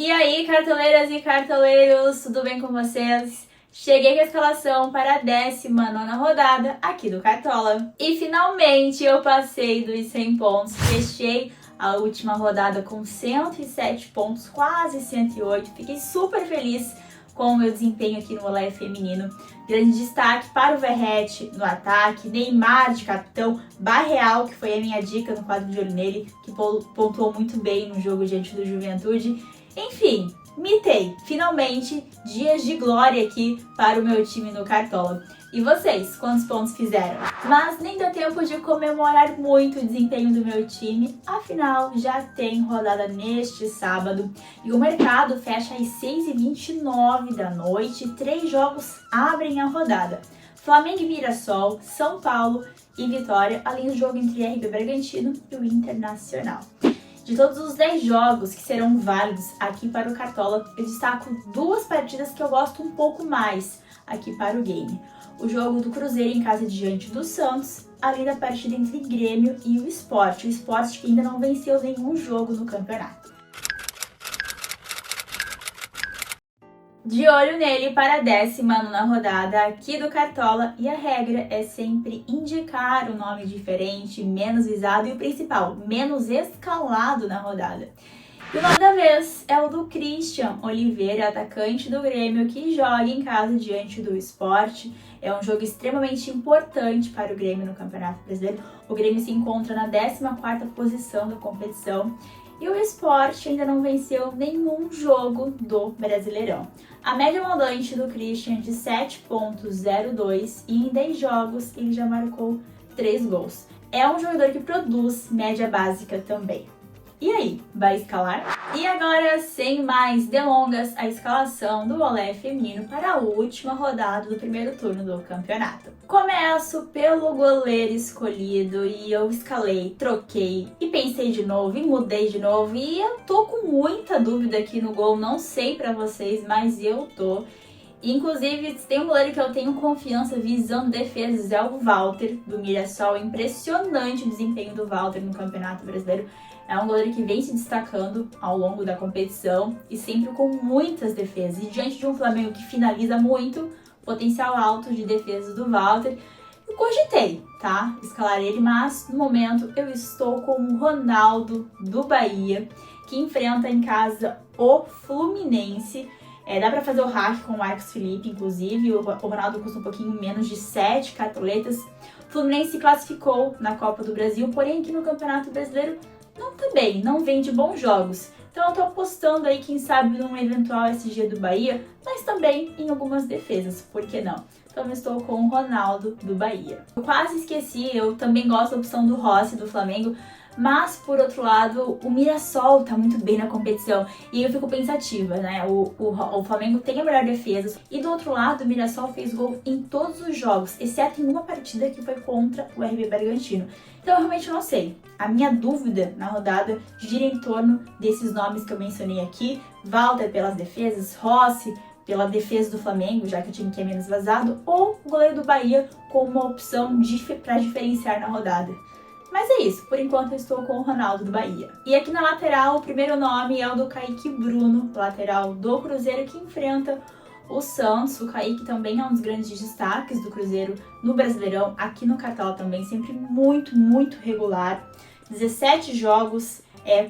E aí, cartoleiras e cartoleiros, tudo bem com vocês? Cheguei com a escalação para a 19ª rodada aqui do Cartola. E finalmente eu passei dos 100 pontos, fechei a última rodada com 107 pontos, quase 108. Fiquei super feliz com o meu desempenho aqui no Olé Feminino. Grande destaque para o Verratti no ataque, Neymar de capitão, Barreal, que foi a minha dica no quadro de olho nele, que pontuou muito bem no jogo diante do Juventude. Enfim, mitei. Finalmente, dias de glória aqui para o meu time no Cartola. E vocês, quantos pontos fizeram? Mas nem deu tempo de comemorar muito o desempenho do meu time, afinal já tem rodada neste sábado e o mercado fecha às 6h29 da noite, 3 jogos abrem a rodada. Flamengo e Mirassol, São Paulo e Vitória, além do jogo entre RB Bragantino e o Internacional. De todos os 10 jogos que serão válidos aqui para o Cartola, eu destaco 2 partidas que eu gosto um pouco mais aqui para o game. O jogo do Cruzeiro em casa diante do Santos, além da partida entre Grêmio e o Sport. O Sport que ainda não venceu nenhum jogo no campeonato. De olho nele para a 19ª rodada aqui do Cartola, e a regra é sempre indicar um nome diferente, menos visado e o principal, menos escalado na rodada. E o nome da vez é o do Christian Oliveira, atacante do Grêmio, que joga em casa diante do Sport. É um jogo extremamente importante para o Grêmio no Campeonato Brasileiro. O Grêmio se encontra na 14ª posição da competição. E o Sport ainda não venceu nenhum jogo do Brasileirão. A média mandante do Christian é de 7,02 e em 10 jogos ele já marcou 3 gols. É um jogador que produz média básica também. E aí, vai escalar? E agora, sem mais delongas, a escalação do Olé Feminino para a última rodada do primeiro turno do campeonato. Começo pelo goleiro escolhido e eu escalei, troquei e pensei de novo e mudei de novo e eu tô com muita dúvida aqui no gol, não sei pra vocês, mas eu tô. Inclusive, tem um goleiro que eu tenho confiança visando defesas, é o Walter, do Mirassol. Impressionante o desempenho do Walter no Campeonato Brasileiro. É um goleiro que vem se destacando ao longo da competição e sempre com muitas defesas. E diante de um Flamengo que finaliza muito, potencial alto de defesa do Walter, eu cogitei, tá? Escalar ele, mas no momento eu estou com o Ronaldo do Bahia, que enfrenta em casa o Fluminense. Dá pra fazer o hack com o Marcos Felipe, inclusive. O Ronaldo custa um pouquinho menos de 7 cartoletas. O Fluminense se classificou na Copa do Brasil, porém aqui no Campeonato Brasileiro não tá bem, não vem de bons jogos. Então eu tô apostando aí, quem sabe, num eventual SG do Bahia, mas também em algumas defesas, por que não? Então eu estou com o Ronaldo do Bahia. Eu quase esqueci, eu também gosto da opção do Rossi do Flamengo, mas, por outro lado, o Mirassol tá muito bem na competição e eu fico pensativa, né? O Flamengo tem a melhor defesa e, do outro lado, o Mirassol fez gol em todos os jogos, exceto em uma partida que foi contra o RB Bragantino. Então, eu realmente não sei. A minha dúvida na rodada gira em torno desses nomes que eu mencionei aqui. Walter pelas defesas, Rossi pela defesa do Flamengo, já que o time que é menos vazado, ou o goleiro do Bahia como uma opção para diferenciar na rodada. Mas é isso, por enquanto eu estou com o Ronaldo do Bahia. E aqui na lateral, o primeiro nome é o do Kaique Bruno, lateral do Cruzeiro, que enfrenta o Santos. O Kaique também é um dos grandes destaques do Cruzeiro no Brasileirão, aqui no Cartola também, sempre muito, muito regular. 17 jogos,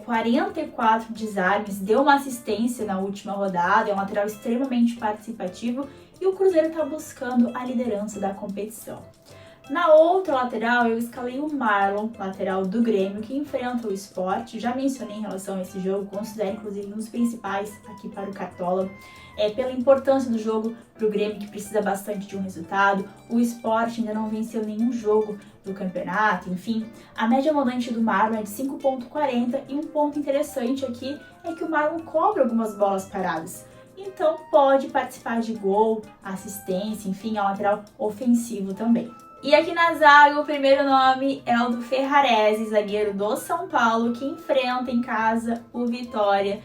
44 desarmes, deu uma assistência na última rodada, é um lateral extremamente participativo e o Cruzeiro está buscando a liderança da competição. Na outra lateral, eu escalei o Marlon, lateral do Grêmio, que enfrenta o Sport. Já mencionei em relação a esse jogo, considero inclusive um dos principais aqui para o Cartola. Pela importância do jogo para o Grêmio, que precisa bastante de um resultado. O Sport ainda não venceu nenhum jogo do campeonato, enfim. A média mandante do Marlon é de 5,40 e um ponto interessante aqui é que o Marlon cobra algumas bolas paradas. Então pode participar de gol, assistência, enfim, é um lateral ofensivo também. E aqui na zaga, o primeiro nome é o do Ferrarese, zagueiro do São Paulo, que enfrenta em casa o Vitória.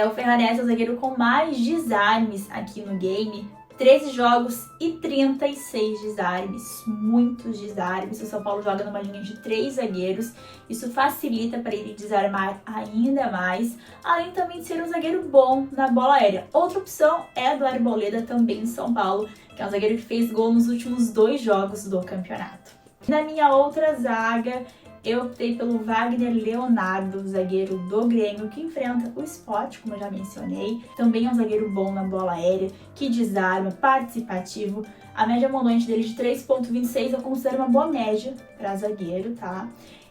O Ferrarese é o zagueiro com mais desarmes aqui no game, 13 jogos e 36 desarmes, muitos desarmes. O São Paulo joga numa linha de 3 zagueiros, isso facilita para ele desarmar ainda mais, além também de ser um zagueiro bom na bola aérea. Outra opção é do Arboleda, também de São Paulo, que é um zagueiro que fez gol nos últimos 2 jogos do campeonato. Na minha outra zaga, eu optei pelo Wagner Leonardo, zagueiro do Grêmio, que enfrenta o Sport, como eu já mencionei. Também é um zagueiro bom na bola aérea, que desarma, participativo. A média montante dele de 3,26 eu considero uma boa média para zagueiro, tá?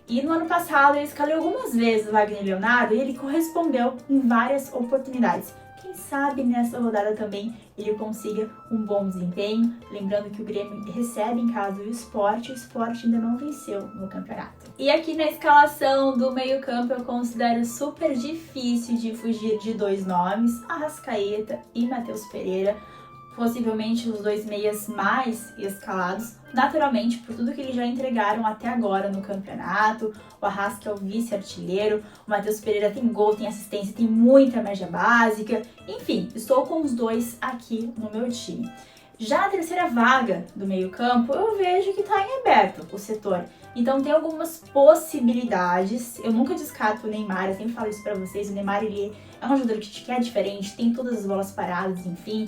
E no ano passado eu escalei algumas vezes o Wagner Leonardo e ele correspondeu em várias oportunidades. Quem sabe nessa rodada também ele consiga um bom desempenho. Lembrando que o Grêmio recebe em casa o Sport ainda não venceu no campeonato. E aqui na escalação do meio-campo eu considero super difícil de fugir de 2 nomes, Arrascaeta e Matheus Pereira. Possivelmente os 2 meias mais escalados, naturalmente por tudo que eles já entregaram até agora no campeonato. O Arrasca é o vice-artilheiro, o Matheus Pereira tem gol, tem assistência, tem muita média básica. Enfim, estou com os 2 aqui no meu time. Já a terceira vaga do meio-campo, eu vejo que está em aberto o setor. Então tem algumas possibilidades. Eu nunca descarto o Neymar, eu sempre falo isso pra vocês. O Neymar, ele é um jogador que é diferente, tem todas as bolas paradas, enfim.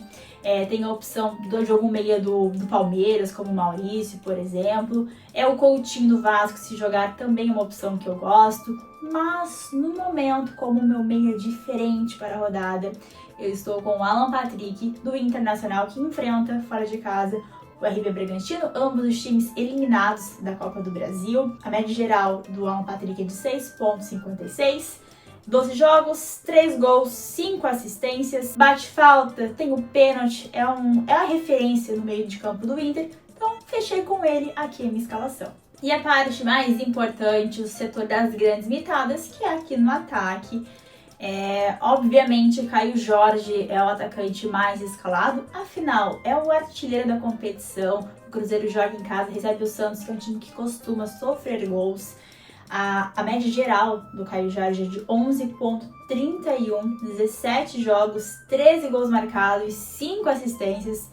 Tem a opção de algum meia do Palmeiras, como o Maurício, por exemplo. É o Coutinho do Vasco, se jogar, também é uma opção que eu gosto. Mas, no momento, como o meu meia diferente para a rodada, eu estou com o Alan Patrick, do Internacional, que enfrenta, fora de casa, o RB Bragantino, ambos os times eliminados da Copa do Brasil. A média geral do Alan Patrick é de 6,56. 12 jogos, 3 gols, 5 assistências, bate falta, tem o pênalti, é a referência no meio de campo do Inter, então fechei com ele aqui a minha escalação. E a parte mais importante, o setor das grandes mitadas, que é aqui no ataque. Obviamente, Caio Jorge é o atacante mais escalado, afinal, é o artilheiro da competição. O Cruzeiro joga em casa, recebe o Santos, que é um time que costuma sofrer gols. A média geral do Caio Jorge é de 11,31, 17 jogos, 13 gols marcados, 5 assistências.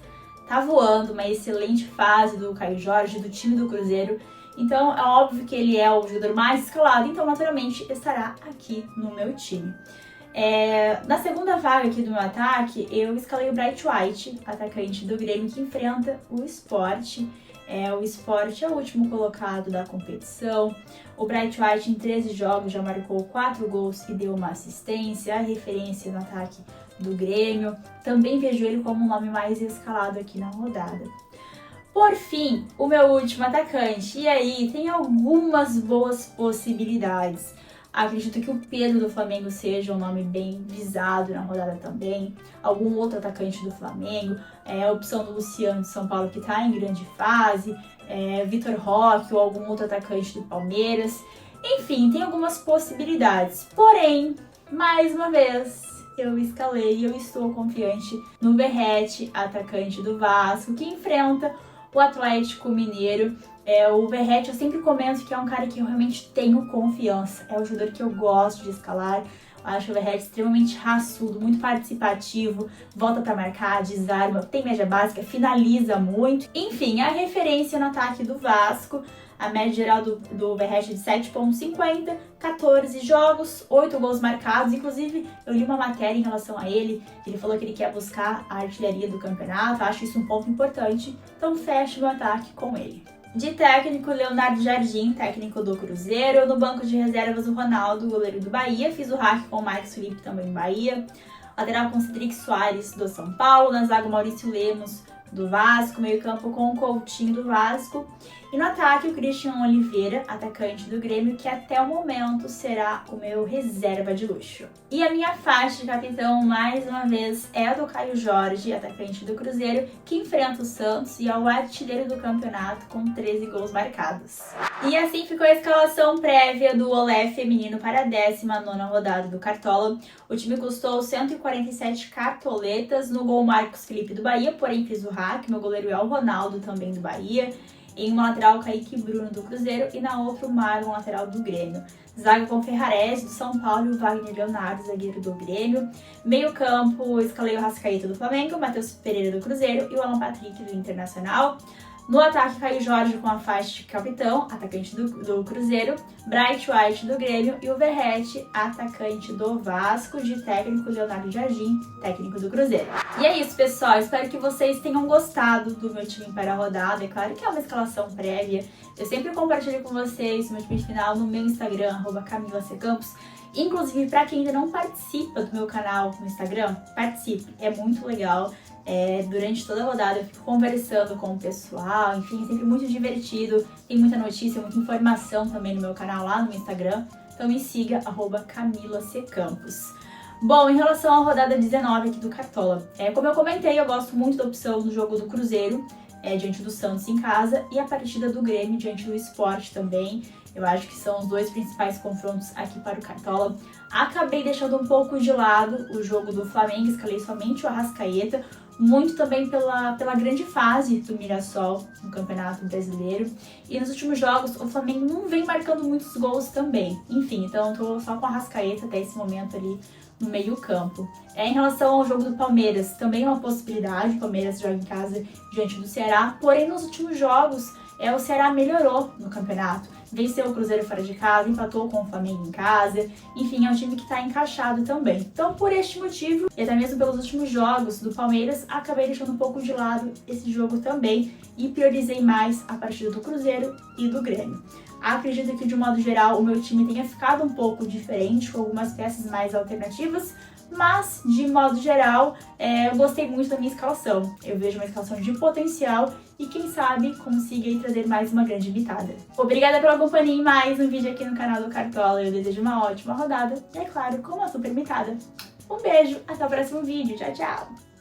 Tá voando, uma excelente fase do Caio Jorge, do time do Cruzeiro. Então é óbvio que ele é o jogador mais escalado, então naturalmente estará aqui no meu time. Na segunda vaga aqui do meu ataque, eu escalei o Bright White, atacante do Grêmio, que enfrenta o Sport. O Sport é o último colocado da competição. O Bright White em 13 jogos já marcou 4 gols e deu uma assistência, a referência no ataque do Grêmio. Também vejo ele como o nome mais escalado aqui na rodada. Por fim, o meu último atacante. E aí, tem algumas boas possibilidades. Acredito que o Pedro do Flamengo seja um nome bem visado na rodada também. Algum outro atacante do Flamengo. A opção do Luciano de São Paulo, que está em grande fase. Vitor Roque ou algum outro atacante do Palmeiras. Enfim, tem algumas possibilidades. Porém, mais uma vez, eu escalei e eu estou confiante no Verratti, atacante do Vasco, que enfrenta o Atlético Mineiro. O Verratti, eu sempre comento que é um cara que eu realmente tenho confiança. É o jogador que eu gosto de escalar. Eu acho o Verratti extremamente raçudo, muito participativo, volta pra marcar, desarma, tem média básica, finaliza muito. Enfim, a referência no ataque do Vasco. A média geral do Verratti é de 7,50, 14 jogos, 8 gols marcados. Inclusive, eu li uma matéria em relação a ele, ele falou que ele quer buscar a artilharia do campeonato. Acho isso um ponto importante, então fecho meu ataque com ele. De técnico, Leonardo Jardim, técnico do Cruzeiro. No banco de reservas, o Ronaldo, goleiro do Bahia. Fiz o hack com o Marcos Felipe, também do Bahia. Lateral com Cedric Soares, do São Paulo. Na zaga, Maurício Lemos, do Vasco. Meio campo com o Coutinho, do Vasco. E no ataque, o Christian Oliveira, atacante do Grêmio, que até o momento será o meu reserva de luxo. E a minha faixa de capitão, mais uma vez, é a do Caio Jorge, atacante do Cruzeiro, que enfrenta o Santos e é o artilheiro do campeonato com 13 gols marcados. E assim ficou a escalação prévia do Olé feminino para a 19ª rodada do Cartola. O time custou 147 cartoletas. No gol, Marcos Felipe do Bahia, porém fiz o hack. Meu goleiro é o Ronaldo, também do Bahia. Em uma lateral, Kaique Bruno do Cruzeiro e na outra, o Marlon, lateral do Grêmio. Zaga com Ferrarese do São Paulo e o Wagner Leonardo, zagueiro do Grêmio. Meio campo, escalei o Arrascaeta do Flamengo, o Matheus Pereira do Cruzeiro e o Alan Patrick do Internacional. No ataque, Caio Jorge com a faixa de capitão, atacante do Cruzeiro, Bright White do Grêmio e o Verratti, atacante do Vasco, de técnico Leonardo Jardim, técnico do Cruzeiro. E é isso, pessoal. Espero que vocês tenham gostado do meu time para a rodada. É claro que é uma escalação prévia. Eu sempre compartilho com vocês o meu time final no meu Instagram, @CamilaCCampos. Inclusive, para quem ainda não participa do meu canal no Instagram, participe. É muito legal. Durante toda a rodada eu fico conversando com o pessoal, enfim, é sempre muito divertido, tem muita notícia, muita informação também no meu canal lá no Instagram, então me siga, @CamilaCCampos. Bom, em relação à rodada 19 aqui do Cartola, como eu comentei, eu gosto muito da opção do jogo do Cruzeiro, diante do Santos em casa, e a partida do Grêmio diante do Sport também. Eu acho que são os dois principais confrontos aqui para o Cartola. Acabei deixando um pouco de lado o jogo do Flamengo, escalei somente o Arrascaeta, muito também pela grande fase do Mirassol no Campeonato Brasileiro. E nos últimos jogos, o Flamengo não vem marcando muitos gols também. Enfim, então eu tô só com o Arrascaeta até esse momento ali no meio campo. Em relação ao jogo do Palmeiras, também é uma possibilidade. O Palmeiras joga em casa diante do Ceará, porém nos últimos jogos o Ceará melhorou no campeonato. Venceu o Cruzeiro fora de casa, empatou com o Flamengo em casa. Enfim, é um time que está encaixado também. Então, por este motivo, e até mesmo pelos últimos jogos do Palmeiras, acabei deixando um pouco de lado esse jogo também e priorizei mais a partida do Cruzeiro e do Grêmio. Acredito que, de um modo geral, o meu time tenha ficado um pouco diferente, com algumas peças mais alternativas, mas, de modo geral, eu gostei muito da minha escalação. Eu vejo uma escalação de potencial e, quem sabe, consiga aí trazer mais uma grande vitória. Obrigada pela companhia em mais um vídeo aqui no canal do Cartola. Eu desejo uma ótima rodada e, é claro, com uma super mitada. Um beijo, até o próximo vídeo. Tchau, tchau!